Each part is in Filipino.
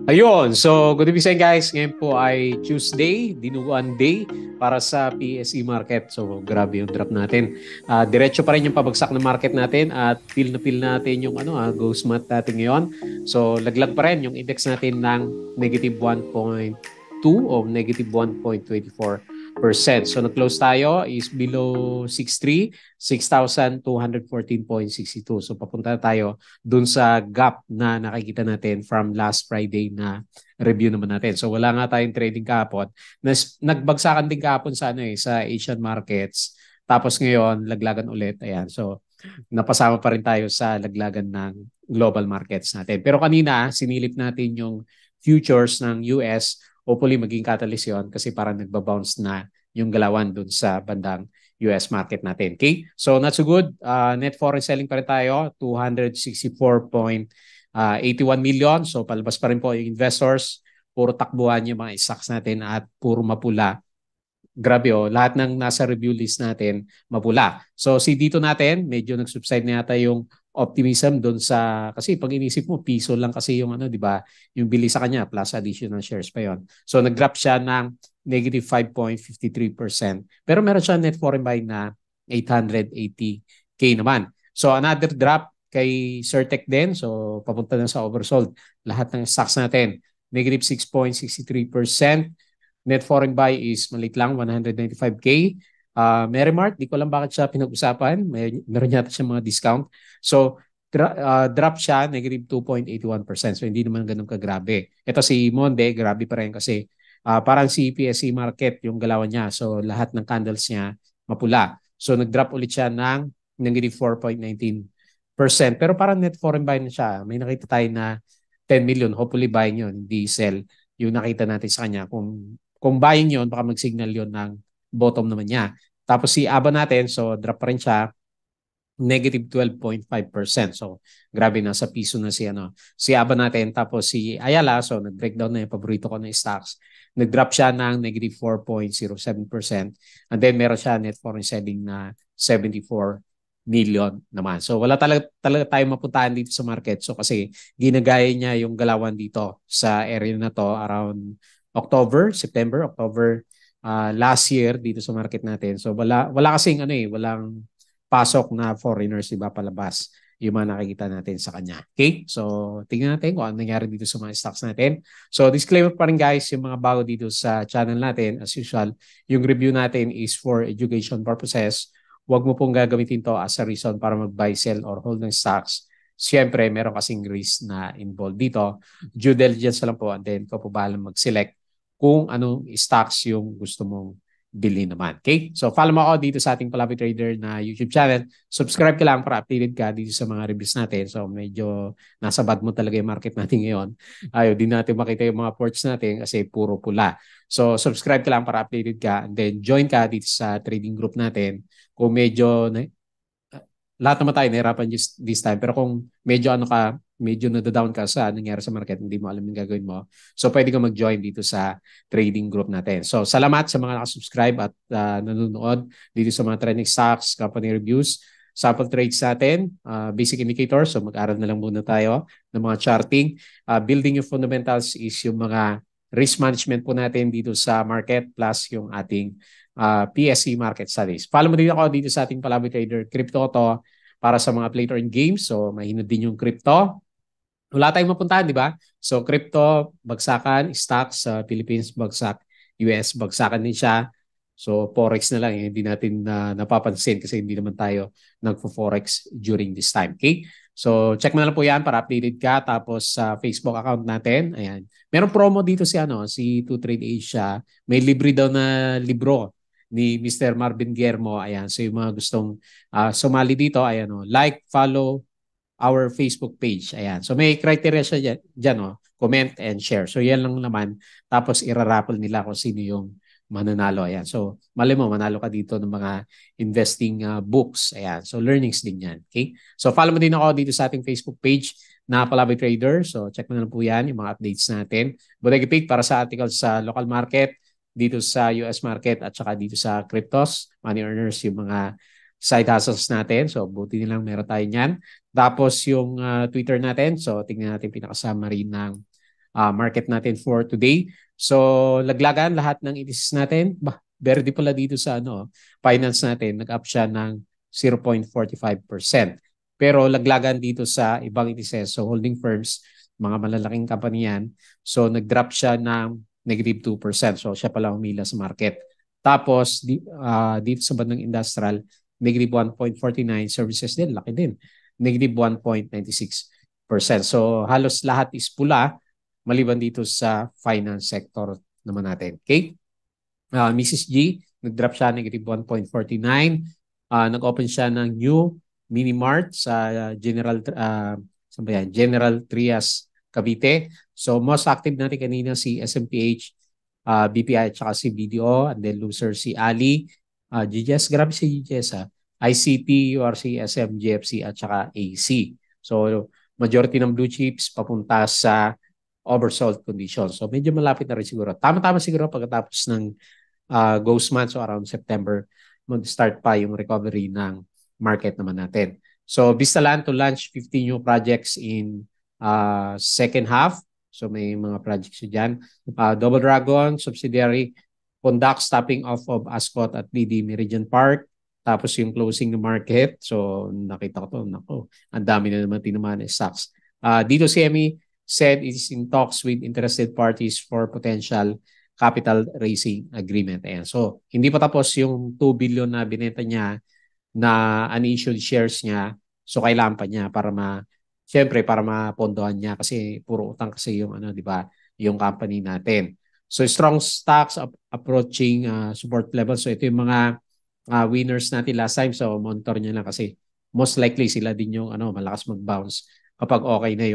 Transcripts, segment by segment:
Ayun, so good evening sa inyo guys. Ngayon po ay Tuesday, dinuguan day para sa PSE market. So grabe yung drop natin. Diretso pa rin yung pabagsak ng market natin at feel natin yung ghost month natin ngayon. So laglag pa rin yung index natin ng negative 1.2 o negative 1.24%. So nag-close tayo is below 63, 6,214.62. So papunta tayo dun sa gap na nakikita natin from last Friday na review naman natin. So wala nga tayong trading kahapon. Nagbagsakan din kahapon sa sa Asian markets. Tapos ngayon laglagan ulit. Ayan. So napasama pa rin tayo sa laglagan ng global markets natin. Pero kanina sinilip natin yung futures ng US. Hopefully maging catalyst yun kasi parang nagbabounce na yung galawan dun sa bandang US market natin. Okay? So not so good. Net foreign selling pa rin tayo, 264.81 million. So palabas pa rin po yung investors. Puro takbuhan yung mga stocks natin at puro mapula. Grabe lahat ng nasa review list natin mapula. So si dito natin, medyo nag-subside na yata yung optimism doon sa, kasi pag inisip mo, piso lang kasi yung di ba, yung bili sa kanya plus additional shares pa yon. So nag-drop siya ng negative 5.53%. Pero meron siya net foreign buy na 880K naman. So another drop kay Certec din. So papunta na sa oversold. Lahat ng stocks natin, negative 6.63%. Net foreign buy is malit lang, 195K. Merrimart, di ko lang bakit siya pinag-usapan. Meron yata siya mga discount. So, drop siya, negative 2.81%. So, hindi naman ganun kagrabe. Ito si Monde, grabe pa rin kasi parang si PSE market yung galawan niya. So, lahat ng candles niya mapula. So, nag-drop ulit siya ng negative 4.19%. Pero parang net foreign buy na siya. May nakita tayo na 10 million. Hopefully buying yun, hindi sell yung nakita natin sa kanya. Kung buying yun, baka mag-signal yun ng bottom naman niya. Tapos si ABA natin, so drop pa rin siya, negative 12.5%. So grabe na sa piso na si ABA natin. Tapos si Ayala, so nag-breakdown na yung paborito ko na stocks. Nag-drop siya ng negative 4.07%. And then meron siya net foreign selling na 74 million naman. So wala talaga tayong mapuntahan dito sa market. So kasi ginagaya niya yung galawan dito sa area na to around October last year dito sa market natin. So wala kasing walang pasok na foreigners iba palabas yung mga nakikita natin sa kanya. Okay? So tingnan natin kung ano nangyari dito sa mga stocks natin. So disclaimer pa rin guys, yung mga bago dito sa channel natin, as usual, yung review natin is for education purposes. Huwag mo pong gagamitin to as a reason para mag-buy, sell, or hold ng stocks. Siyempre, meron kasing risk na involved dito. Due diligence lang po and then ikaw po bahala mag-select kung anong stocks yung gusto mong bilhin naman. Okay? So follow mo ako dito sa ating Palabi Trader na YouTube channel. Subscribe ka lang para updated ka dito sa mga reviews natin. So medyo nasa bad mo talaga yung market natin ngayon. Ayaw din natin makita yung mga ports natin kasi puro pula. So subscribe ka lang para updated ka and then join ka dito sa trading group natin. Kung medyo lahat naman tayo nahirapan this time. Pero kung medyo nadadown ka sa nangyari sa market, hindi mo alam yung gagawin mo. So, pwede ka mag-join dito sa trading group natin. So, salamat sa mga nakasubscribe at nanonood dito sa mga trending stocks, company reviews, sample trades natin, basic indicators. So, mag-aral na lang muna tayo ng mga charting. Building yung fundamentals is yung mga risk management po natin dito sa market plus yung ating PSE market studies. Follow mo din ako dito sa ating Palabi Trader. Crypto to para sa mga play to earn games. So, mahinod din yung crypto. Wala tayong mapuntahan, di ba? So, crypto, bagsakan, stocks sa Philippines, bagsak, US, bagsakan din siya. So, forex na lang, hindi natin napapansin kasi hindi naman tayo nagfo-forex during this time. Okay? So, check mo na lang po yan para updated ka. Tapos sa Facebook account natin, ayan. Meron promo dito si 2Trade Asia. May libre daw na libro ni Mr. Marvin Guillermo. Ayan. So, yung mga gustong sumali dito, ayan like, follow, our Facebook page. Ayan. So may criteria siya dyan comment and share. So yan lang naman. Tapos iraraffle nila kung sino yung mananalo. Ayan. So mali mo, manalo ka dito ng mga investing books. Ayan. So learnings din yan. Okay? So follow mo din ako dito sa ating Facebook page na Palabi Trader. So check mo na lang po yan, yung mga updates natin. Bodega Pig para sa articles sa local market, dito sa US market at saka dito sa cryptos, money earners, yung mga side hustles natin. So, buti nilang meron tayo niyan. Tapos yung Twitter natin. So, tingnan natin pinaka-summary ng market natin for today. So laglagan lahat ng indices natin. Verde pala dito sa finance natin, nag-up siya ng 0.45%. Pero laglagan dito sa ibang indices, so holding firms, mga malalaking company yan, so nag-drop siya ng negative 2%. So siya pala humila sa market. Tapos dito sa bandang industrial, negative 1.49, services din, laki din, negative 1.96%. So halos lahat is pula, maliban dito sa finance sector naman natin. Okay? Mrs. G, nag-drop siya negative 1.49. Nag-open siya ng new mini mart sa General Trias Cavite. So most active natin kanina si SMPH, BPI at saka si BDO, and then loser si Ali, GGS, grabe si GGS ICT, URC, SM, GFC at saka AC. So majority ng blue chips papunta sa oversold condition. So medyo malapit na rin siguro. Tama-tama siguro pagkatapos ng ghost month, so around September, mag-start pa yung recovery ng market naman natin. So Vistalan to launch 50 new projects in second half. So may mga projects dyan. Double Dragon, subsidiary, conducts stopping off of Ascot at DD Meridian Park. Tapos yung closing ng market. So nakita ko to, ang dami na naman tinamaan ng stocks. Dito CME said it is in talks with interested parties for potential capital raising agreement. Ayan. So, hindi pa tapos yung 2 billion na binenta niya na unissued shares niya. So, kailangan pa niya para syempre, para mapondohan niya kasi puro utang kasi yung, di ba, yung company natin. So, strong stocks approaching support level. So, ito yung mga winners natin last time. So, monitor niya lang kasi most likely sila din yung malakas mag-bounce kapag okay na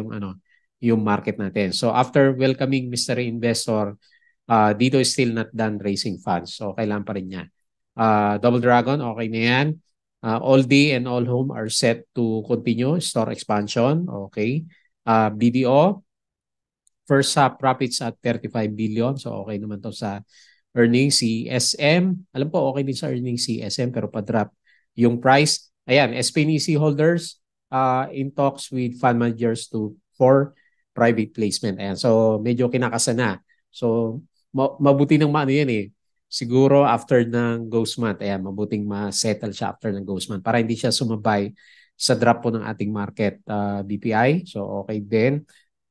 yung market natin. So, after welcoming mystery investor, dito is still not done raising funds. So, kailangan pa rin niya. Double Dragon, okay na yan. Aldi and All Home are set to continue store expansion. Okay. BDO, first half profits at 35 billion. So, okay naman to sa earnings. Si SM, alam ko okay din sa earnings si SM pero pa-drop yung price. Ayan, SPNEC holders in talks with fund managers for private placement. Ayan, so medyo kinakasa na. So, mabuti ng yan siguro after ng ghost month. Ayan, mabuting ma-settle siya after ng ghost month para hindi siya sumabay sa drop po ng ating market BPI. So, okay din.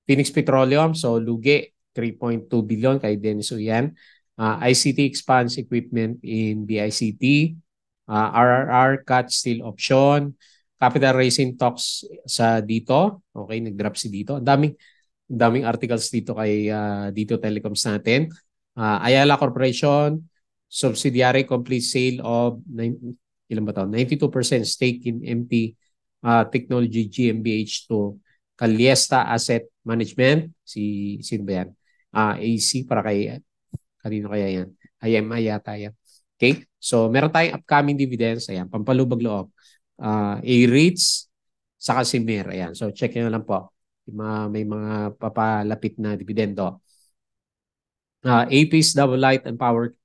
Phoenix Petroleum, so lugi, 3.2 billion kay Dennis Uyan. ICT expands equipment in BICT. RRR cut steel option. Capital raising talks sa dito. Okay, nag-drop si dito. Daming articles dito kay Dito Telecoms natin. Ayala Corporation, subsidiary complete sale of 92% stake in MT Technology GmbH to Caliesta Asset Management. Sino ba yan? AC para kanino kaya yan? IMI yata yan. Okay? So, meron tayong upcoming dividends. Ayan, pampalubag loob. A-REITs, saka si MIR. Ayan. So, check nyo lang po. May mga papalapit na dividendo. AP's Double Light and Power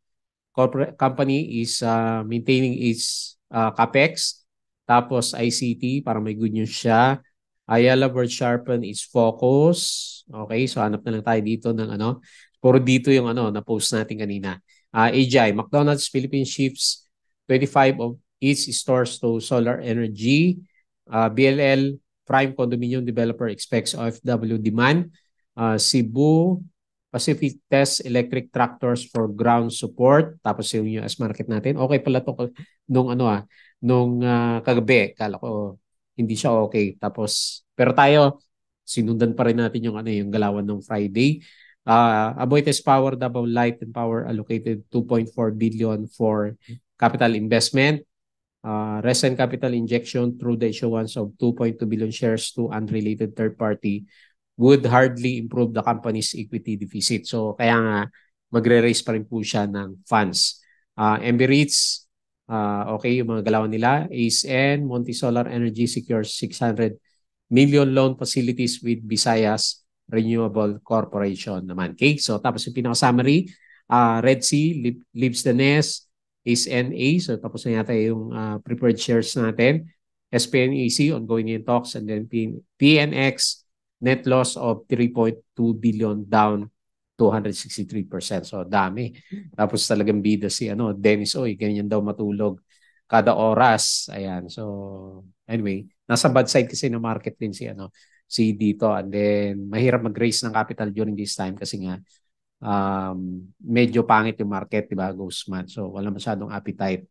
Corporate Company is maintaining its CAPEX. Tapos ICT, para may good news siya. Ayala Bird Sharpen its focus. Okay, so hanap na lang tayo dito ng puro dito yung na-post natin kanina. AGI, McDonald's Philippines shifts 25 of its stores to solar energy. BLL Prime Condominium Developer expects OFW demand. Cebu Pacific Test Electric Tractors for ground support. Tapos yung US market natin. Okay pala to nung kagabi. Kala ko hindi siya okay. Tapos pero tayo sinundan pa rin natin yung galawan ng Friday. Aboitiz Power Davao Light and Power allocated 2.4 billion for capital investment. Recent capital injection through the issuance of 2.2 billion shares to unrelated third party would hardly improve the company's equity deficit. So kaya nga magre-raise pa rin po siya ng funds. MB-REITs, okay yung mga galawan nila. ASN, Monte Solar Energy secures 600 million loan facilities with Visayas Renewable Corporation naman. Okay, so tapos yung pinaka-summary, Red Sea leaves the nest, ASNA, so tapos na yata yung preferred shares natin. SPNEC, ongoing yung talks, and then PNX, net loss of 3.2 billion, down 263%. So dami. Tapos talagang bida si Dennis Oy, ganyan daw matulog kada oras. Ayan. So anyway, nasa bad side kasi ng market din si dito, and then mahirap mag-raise ng capital during this time kasi nga medyo pangit yung market, diba, ghost month. So wala masyadong appetite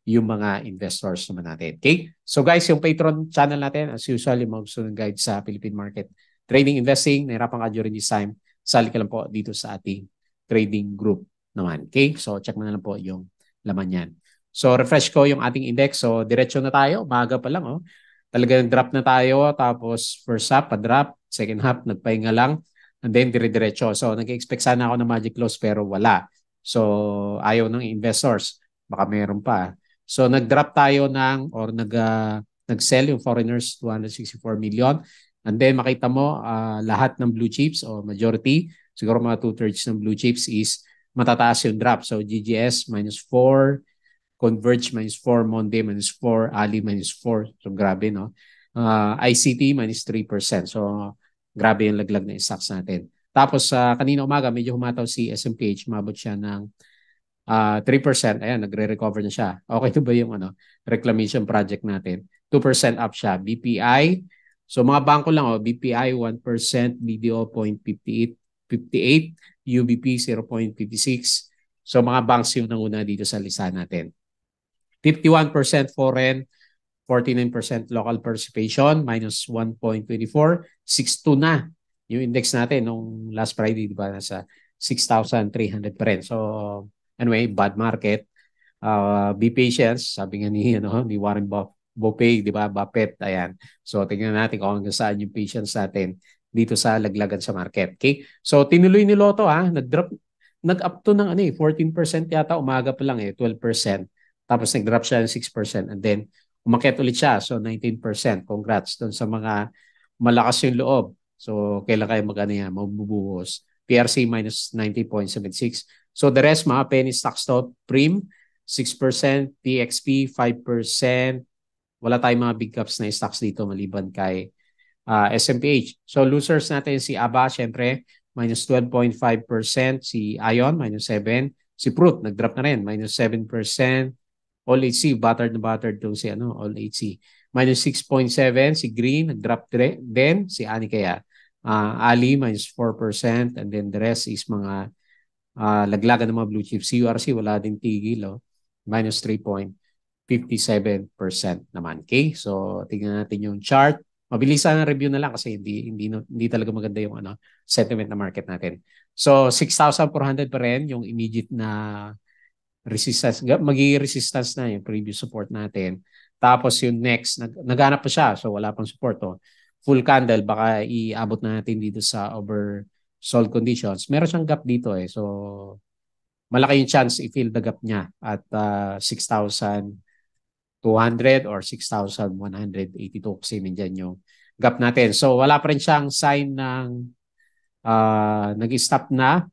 yung mga investors naman natin. Okay? So guys, yung Patreon channel natin, as usual, yung mga gusto ng guide sa Philippine market trading, investing, nahirapan ka during this time, sali ka lang po dito sa ating trading group naman. Okay? So check mo na lang po yung laman yan. So refresh ko yung ating index. So diretso na tayo, umaga pa lang. Talagang drop na tayo, tapos first half pa-drop, second half nagpahinga lang, and then dire-diretso. So nag-expect sana ako ng magic close pero wala. So ayaw ng investors, baka meron pa. So nag-drop tayo or nag-sell yung foreigners 264 million. And then makita mo lahat ng blue chips o majority, siguro mga 2/3 ng blue chips is matataas yung drop. So GGS -4, Converge -4, Monday -4, Ali -4. So grabe, no? ICT -3%. So grabe yung laglag na stocks natin. Tapos kanina umaga medyo humataw si SMPH, mabot siya ng 3%. Ayan, nagre-recover na siya. Okay na ba yung reclamation project natin? 2% up siya. BPI, so mga bangko lang, BPI 1%, BDO 0.58, UBP 0.56. So mga banks yung nanguna dito sa lista natin. 51% foreign, 49% local participation, -1.24, 6.2 na yung index natin nung last Friday, di ba? Nasa 6,300 pa rin. So anyway, bad market. Be patient, sabi nga ni Warren Buffett, di ba? Buffett, ayan. So tingnan natin kung hanggang saan yung patience natin dito sa laglagan sa market. Okay? So tinuloy ni Lotto, nag-up to ng 14% yata, umaga pa lang 12%. Tapos nag-drop siya ng 6%, and then umakyat ulit siya. So 19%. Congrats doon sa mga malakas yung loob. So kailan kayo magbubuhos. PRC -90.76. So the rest, mga penny stocks to, Prim 6%, PXP 5%. Wala tayong mga big caps na stocks dito maliban kay SMPH. So losers natin si ABA, syempre, -12.5%. Si Ion, -7%. Si Fruit, nag-drop na rin, -7%. All HC, battered na battered itong si All HC. -6.7%. Si Green, nag-drop din. Si Ani kaya. Ali, -4%. And then the rest is mga laglagan ng mga blue chips. CURC, wala din tigil. -3.57% naman. Okay? So, tingnan natin yung chart. Mabilisan na review na lang kasi hindi talaga maganda yung sentiment na market natin. So, 6,400 pa rin yung immediate na resistance. Magiging resistance na yung previous support natin. Tapos yung next, naghanap pa siya. So, wala pang support. Full candle, baka iabot na natin dito sa oversold conditions. Meron siyang gap dito So, malaki yung chance i-fill the gap niya at 6,200 or 6,182 kasi nandyan yung gap natin. So, wala pa rin siyang sign ng nag-stop na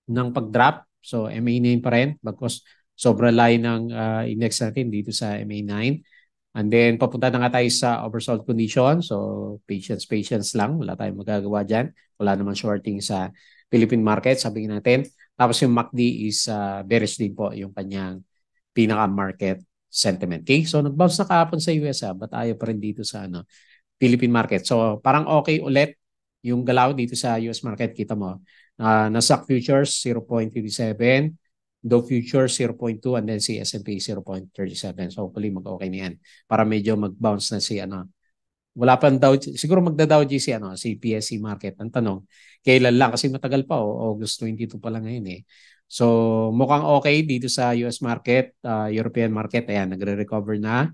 ng pag-drop. So, MA9 pa rin. Bagkos sobrang layo ng index natin dito sa MA9. And then, papunta na nga tayo sa oversold condition. So, patience lang. Wala tayong magagawa dyan. Wala naman shorting sa Philippine market, sabihin natin. Tapos yung MACD is bearish din po yung kanyang pinaka-market sentiment. Okay? So, nag-bounce na kahapon sa US, but ayaw pa rin dito sa Philippine market. So, parang okay ulit yung galaw dito sa US market. Kita mo, Nasdaq Futures 0.57, Dow Futures 0.2, and then si S&P 0.37. So hopefully mag-okay na yan para medyo mag-bounce na si wala pa daw, siguro magda-Dow si si PSE market. Ang tanong, kailan lang kasi matagal pa August 22 pa lang ngayon So mukhang okay dito sa US market, European market, ayan, nagre-recover na.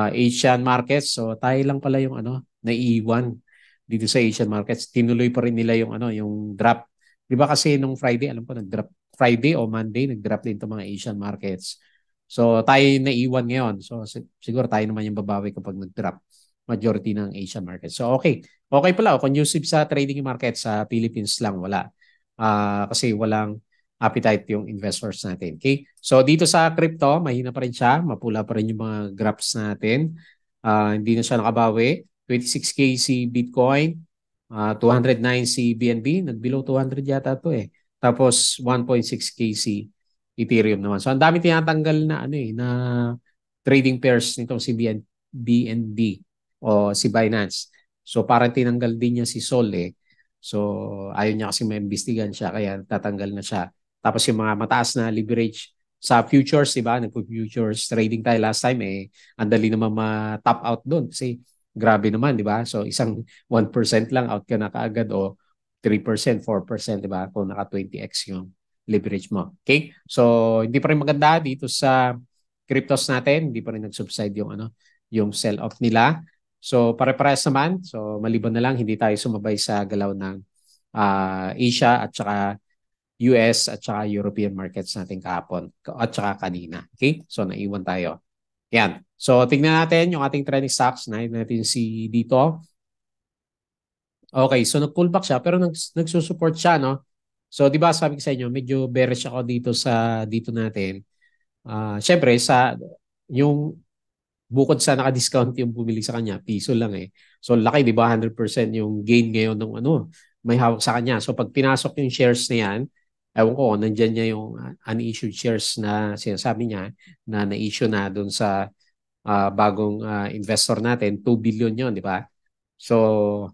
Asian markets, so tayo lang pala yung naiiwan dito sa Asian markets. Tinuloy pa rin nila yung yung drop. Di ba kasi nung Friday, alam ko nag-drop Friday o Monday, nag-drop din itong mga Asian markets. So tayo naiiwan ngayon. So siguro tayo naman yung babawi kapag nag-drop majority ng Asian markets. So okay. Okay pala, conducive sa trading market sa Philippines lang, wala. Kasi walang appetite yung investors natin. Okay? So dito sa crypto, mahina pa rin siya, mapula pa rin yung mga graphs natin. Hindi na siya nakabawi. 26K si Bitcoin, 209 si BNB, nag-below 200 yata to eh. Tapos 1.6K si Ethereum naman. So ang dami tinatanggal na na trading pairs nitong si BNB o si Binance. So parang tinanggal din niya si Sol eh. So ayaw niya kasi maimbestigan siya kaya tatanggal na siya. Tapos yung mga mataas na leverage sa futures, di ba? Nagpo-futures trading tayo last time eh. Ang dali naman ma-top out doon kasi grabe naman, di ba? So isang 1% lang out ka na kaagad o 3%, 4%, di ba? Kung naka 20x yung leverage mo. Okay? So hindi pa rin maganda dito sa cryptos natin, hindi pa rin nag-subside yung yung sell-off nila. So pare-parehas naman. So maliban na lang hindi tayo sumabay sa galaw ng Asia at saka US at saka European markets natin kahapon at saka kanina. Okay? So naiwan tayo. Yan. So tingnan natin yung ating trending stocks. Nahin natin si dito. Okay, so nag-pullback siya pero nagsusupport siya, no? So 'di ba sabi ko sa inyo, medyo bearish ako dito natin. Syempre sa yung bukod sa naka-discount yung bumili sa kanya, piso lang eh. So laki 'di ba 100% yung gain ngayon ng may hawak sa kanya. So pag pinasok yung shares na yan, ewan ko, nandiyan niya yung unissued shares na sinasabi niya na na-issue na doon sa bagong investor natin, 2 billion yon, di ba? So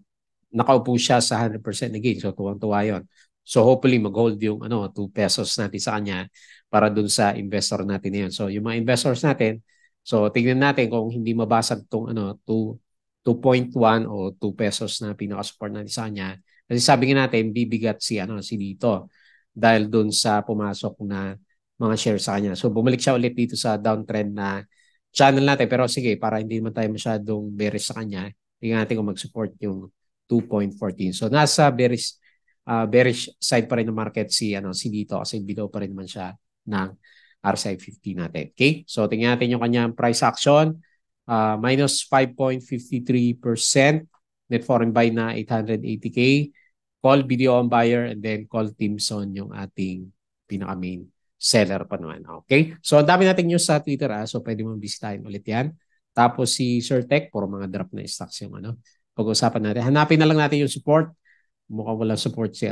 nakaupo siya sa 100% na gain. So tuwang-tuwa yon. So hopefully mag-hold yung 2 pesos natin sa kanya para dun sa investor natin na yun. So yung mga investors natin, so tingnan natin kung hindi mabasag tong 2.1 o 2 pesos na pinaka-support natin sa kanya. Kasi sabi nga natin, bibigat si dito dahil dun sa pumasok na mga shares sa kanya. So bumalik siya ulit dito sa downtrend na channel natin. Pero sige, para hindi naman tayo masyadong bearish sa kanya, tingnan natin kung mag-support yung 2.14. So nasa bearish side pa rin ng market si dito kasi below pa rin naman siya ng RSI 50 natin. Okay? So tingnan natin yung kanyang price action. Minus 5.53%. Net foreign buy na 880K. Call BDO on buyer and then call Timson yung ating pinaka-main seller pa naman. Okay? So ang dami nating news sa Twitter so pwede mo bisitahin ulit yan. Tapos si Sir Tech, puro mga drop na stocks yung pag-usapan natin. Hanapin na lang natin yung support. Mukhang walang support si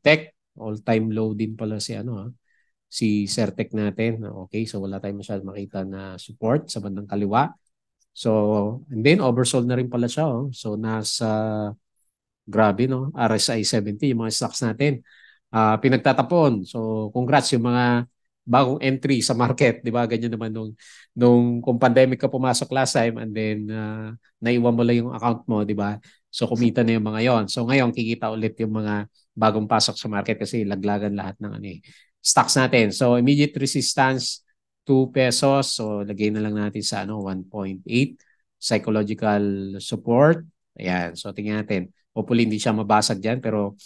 Tech. All-time low din pala si Sir Tech natin. Okay, so wala tayong masyadong makita na support sa bandang kaliwa. So, and then oversold na rin pala siya. So, nasa grabe, no? RSI 70, yung mga stocks natin. Pinagtatapon. So, congrats yung mga bagong entry sa market. Di ba? Ganyan naman nung kung pandemic ka pumasok last time and then naiwan mo lang yung account mo, di ba? So, kumita na yung mga yon. So, ngayon, kikita ulit yung mga bagong pasok sa market kasi laglagan lahat ng stocks natin. So, immediate resistance 2 pesos. So, lagay na lang natin sa 1.8. Psychological support. Ayan. So, tingnan natin. Hopefully, hindi siya mabasag dyan. Pero,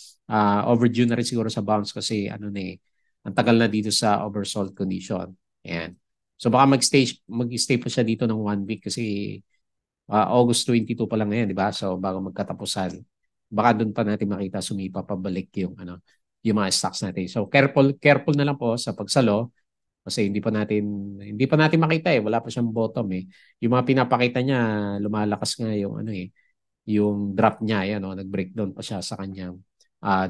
overdue na rin siguro sa bounce kasi ang tagal na dito sa oversold condition. Ayan. So, baka mag-stay pa siya dito ng 1 week kasi August 22 pa lang ngayon, di ba? So, bago magkatapusan, baka doon pa natin makita sumipa pabalik yung mga stocks natin. So, careful na lang po sa pagsalo. Kasi hindi pa natin makita wala pa siyang bottom Yung mga pinapakita niya lumalakas nga yung yung drop niya nag-breakdown pa siya sa kanyang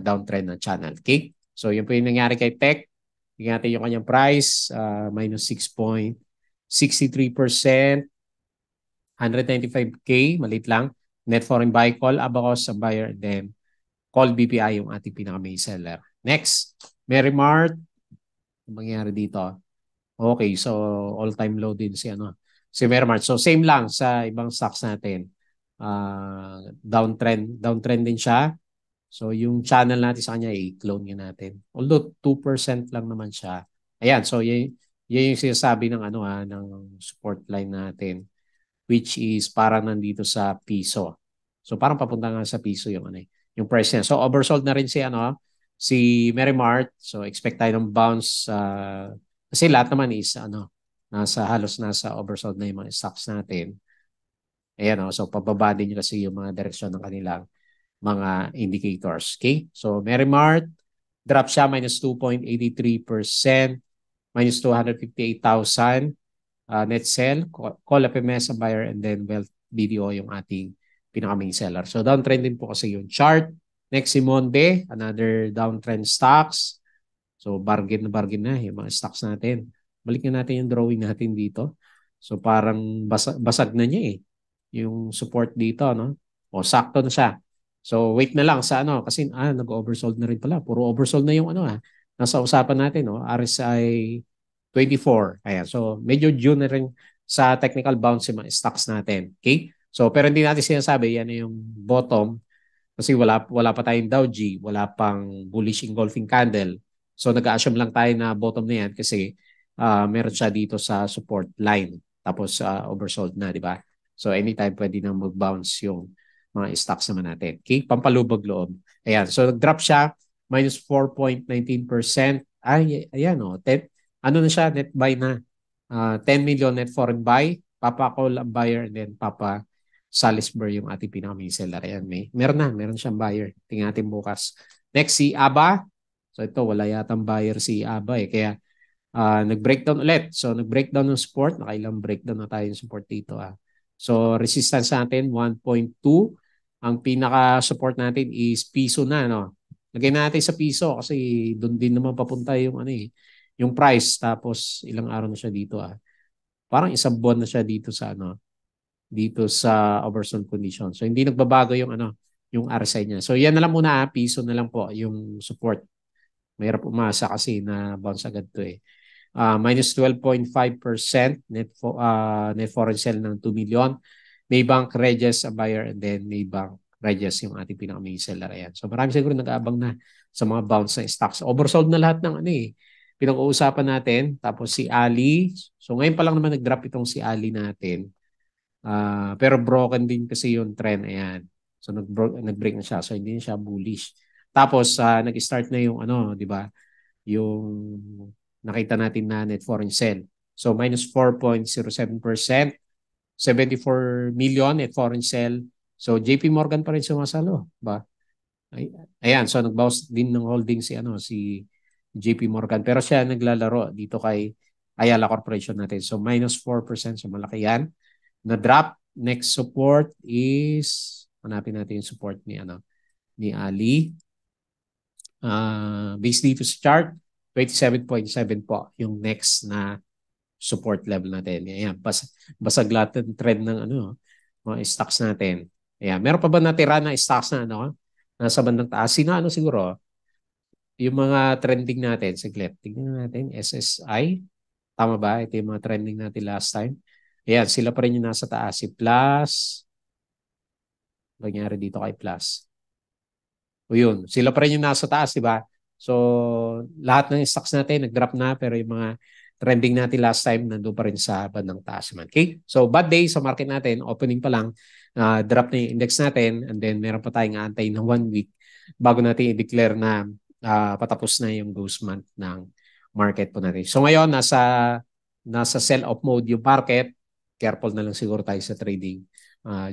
downtrend na channel. Okay? So yun po yung nangyari kay Tech. Tingnan natin yung kanyang price, minus 6.63%, 195K, maliit lang. Net foreign buy call, Abacus sa buyer, then call BPI yung ating pinaka-main seller. Next, Merrimart. Ano mangyari dito? Okay, so all-time low din si Mermart. So same lang sa ibang stocks natin. Downtrend din siya. So yung channel natin sa kanya i-clone yun natin. Although 2% lang naman siya. Ayan, so yan yung sinasabi ng ng support line natin which is parang nandito sa piso. So parang papunta nga sa piso yung price niya. So oversold na rin si Merrimart. So expect tayo ng bounce kasi lahat naman is halos nasa oversold na yung mga stocks natin. Ayan so pababa din kasi yung mga direksyon ng kanilang mga indicators. Okay? So Merrimart, drop siya minus 2.83%, minus 258,000 net sell, call FMS a buyer and then wealth BDO yung ating pinaka-main seller. So downtrend din po kasi yung chart. Next si Monde, another downtrend stocks. So bargain na yung mga stocks natin. Balik na natin yung drawing natin dito. So parang basag na niya eh. Yung support dito, no? O sakto na siya. So wait na lang sa ano kasi nag-oversold na rin pala. Puro oversold na yung ano nasa usapan natin, no? RSI 24. Ayan. So medyo due na rin sa technical bounce yung mga stocks natin. Okay? So pero hindi natin sinasabi yan yung bottom kasi wala pa tayong Dow G, wala pang bullish engulfing candle. So nag-assume lang tayo na bottom na yan kasi meron siya dito sa support line. Tapos oversold na, di ba? So anytime pwede na mag-bounce yung mga stocks naman natin. Okay? Pampalubag loob. Ayan. So nag-drop siya minus 4.19%. Ay, ayan o. Ano na siya? Net buy na. 10 million net foreign buy. Papa call ang buyer and then Papa Salisbury yung ating pinaka-main seller. Ayan, meron siyang buyer. Tingnan natin bukas. Next, si ABA. So ito, wala yatang buyer si ABA eh. Kaya nag-breakdown ulit. So nag-breakdown ng support. Nakailang breakdown na tayo yung support dito. So resistance natin, 1.2. Ang pinaka-support natin is piso na. No? Lagay natin sa piso kasi doon din naman papunta yung, yung price. Tapos ilang araw na siya dito. Parang isang buwan na siya dito sa dito sa oversold condition. So hindi nagbabago yung yung RSI niya. So yan na lang muna, piso na lang po yung support. Mahirap umasa kasi na bounce agad to eh. Minus 12.5% net foreign sell ng 2 million. Maybank Regis a buyer and then Maybank Regis yung ating pinaka-main seller. Ayan. So marami siguro nag-aabang na sa mga bounce na stocks. Oversold na lahat ng pinag-uusapan natin. Tapos si Ali. So ngayon pa lang naman nag-drop itong si Ali natin. Pero broken din kasi yung trend. Ayan. So nag-break na siya. So hindi na siya bullish. Tapos nag-start na yung di ba? Yung nakita natin na net foreign sell. So minus 4.07%. 74 million net foreign sell. So JP Morgan pa rin sumasalo, ba? Ayan, so nag-bounce din ng holding si JP Morgan. Pero siya naglalaro dito kay Ayala Corporation natin. So minus 4%. So malaki yan. Na-drop. Next support is, hanapin natin yung support ni Ali. Based dito sa chart, 27.7 po yung next na support level natin. Ayan, basag lahat ng trend ng mga stocks natin. Ayan, meron pa ba natira na stocks na nasa bandang taas? Siguro? Yung mga trending natin, saglit. Tingnan natin, SSI. Tama ba? Ito yung mga trending natin last time. Ayan, sila pa rin yung nasa taas. Si Plus. Nangyari dito kay Plus. O yun, sila pa rin yung nasa taas, di ba? So, lahat ng stocks natin nag-drop na pero yung mga trending natin last time nandun pa rin sa bandang taas naman. Okay? So, bad day sa market natin. Opening pa lang. Drop na yung index natin and then meron pa tayong antay ng 1 week bago natin i-declare na patapos na yung ghost month ng market po natin. So, ngayon, nasa sell-off mode yung market. Careful na lang siguro tayo sa trading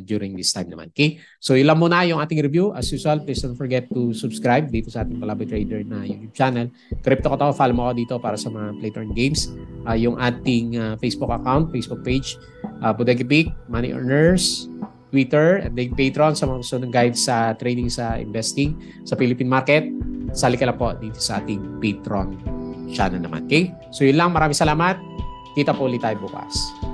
during this time naman. Okay? So, ilan muna yung ating review. As usual, please don't forget to subscribe dito sa ating Palaboy Trader na YouTube channel. Crypto ko to, follow mo ako dito para sa mga play turn games. Yung ating Facebook account, Facebook page, Bodega Peak, Money Earners, Twitter, and then Patreon sa mga gusto ng guide sa trading sa investing sa Philippine market. Sali ka lang po dito sa ating Patreon channel naman. Okay? So, yun lang. Maraming salamat. Kita po ulit tayo bukas.